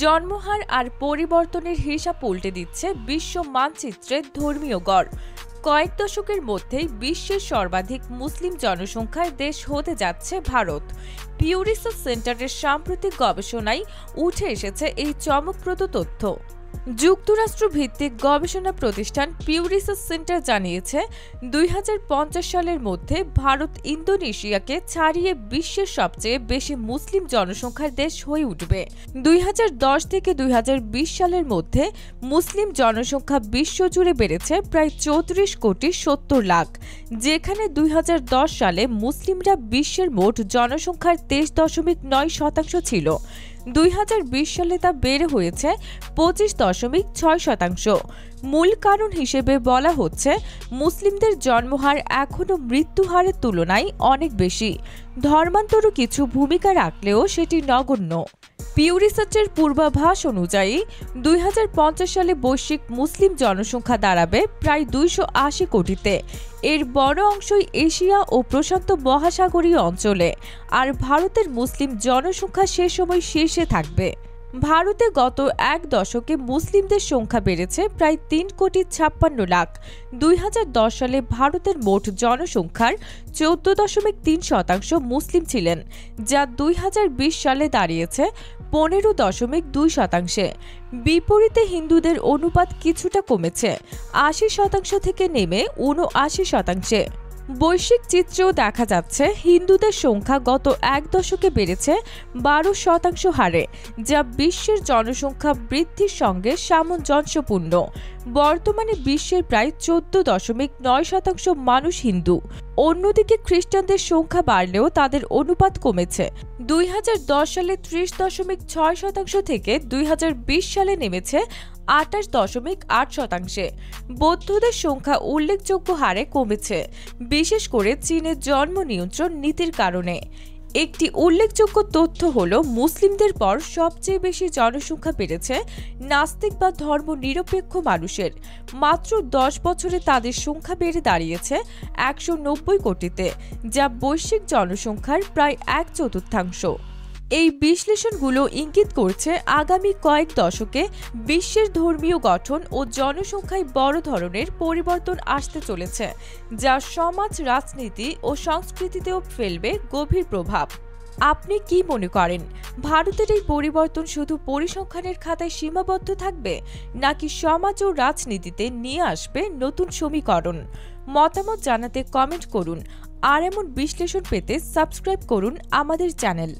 জন্মহার আর পরিবর্তনের হিসাব উল্টে দিচ্ছে বিশ্ব মানচিত্রের ধর্মীয় গড়। কয়েক দশকের মধ্যেই বিশ্বের সর্বাধিক মুসলিম জনসংখ্যার দেশ হতে যাচ্ছে ভারত। পিউ রিসার্চ সেন্টারের সাম্প্রতিক গবেষণায় উঠে এসেছে এই চমকপ্রদ তথ্য। যুক্তরাষ্ট্র ভিত্তিক গবেষণা প্রতিষ্ঠান পিউ রিসার্চ সেন্টার জানিয়েছে, 2050 সালের মধ্যে ভারত ইন্দোনেশিয়াকে ছাড়িয়ে বিশ্বের সবচেয়ে বেশি মুসলিম জনসংখ্যার দেশ হয়ে উঠবে। 2010 থেকে 2020 সালের মধ্যে মুসলিম জনসংখ্যা বিশ্বজুড়ে বেড়েছে প্রায় 34 কোটি 70 লাখ, যেখানে 2010 সালে মুসলিমরা বিশ্বের মোট জনসংখ্যার 23.9% ছিল। 2020 সালে তা বেড়ে হয়েছে 25.6%। মূল কারণ হিসেবে বলা হচ্ছে, মুসলিমদের জন্মহার এখনও মৃত্যুহারের তুলনায় অনেক বেশি। ধর্মান্তরও কিছু ভূমিকা রাখলেও সেটি নগণ্য। পিউ রিসার্চের পূর্বাভাস অনুযায়ী 2050 সালে বৈশ্বিক মুসলিম জনসংখ্যা দাঁড়াবে প্রায় 280 কোটিতে। এর বড় অংশই এশিয়া ও প্রশান্ত মহাসাগরীয় অঞ্চলে, আর ভারতের মুসলিম জনসংখ্যা সে সময় শীর্ষে থাকবে। ভারতে গত এক দশকে মুসলিমদের সংখ্যা বেড়েছে প্রায় 3.56 লাখ। 2010 সালে ভারতের মোট জনসংখ্যার 14.3% মুসলিম ছিলেন, যা 2020 সালে দাঁড়িয়েছে 15.2%। বিপরীতে হিন্দুদের অনুপাত কিছুটা কমেছে, 80% থেকে নেমে 79%। বৈশ্বিক চিত্রেও দেখা যাচ্ছে, হিন্দুদের সংখ্যা গত এক দশকে বেড়েছে 12% হারে, যা বিশ্বের জনসংখ্যা বৃদ্ধির সঙ্গে সামঞ্জস্যপূর্ণ। বর্তমানে বিশ্বের প্রায় 14.9% মানুষ হিন্দু। অন্যদিকে খ্রিস্টানদের সংখ্যা বাড়লেও তাদের অনুপাত কমেছে। 2010 সালে 30.6% থেকে 2020 সালে নেমেছে 28.8%। বৌদ্ধদের সংখ্যা উল্লেখযোগ্য হারে কমেছে, বিশেষ করে চীনের জন্ম নিয়ন্ত্রণ নীতির কারণে। একটি উল্লেখযোগ্য তথ্য হল, মুসলিমদের পর সবচেয়ে বেশি জনসংখ্যা বেড়েছে নাস্তিক বা ধর্মনিরপেক্ষ মানুষের। মাত্র 10 বছরে তাদের সংখ্যা বেড়ে দাঁড়িয়েছে 190 কোটিতে, যা বৈশ্বিক জনসংখ্যার প্রায় 1/4। এই বিশ্লেষণগুলো ইঙ্গিত করছে, আগামী কয়েক দশকে বিশ্বের ধর্মীয় গঠন ও জনসংখ্যায় বড় ধরনের পরিবর্তন আসতে চলেছে, যা সমাজ, রাজনীতি ও সংস্কৃতিতেও ফেলবে গভীর প্রভাব। আপনি কি মনে করেন, ভারতের এই পরিবর্তন শুধু পরিসংখ্যানের খাতায় সীমাবদ্ধ থাকবে, নাকি সমাজ ও রাজনীতিতে নিয়ে আসবে নতুন সমীকরণ? মতামত জানাতে কমেন্ট করুন, আর এমন বিশ্লেষণ পেতে সাবস্ক্রাইব করুন আমাদের চ্যানেল।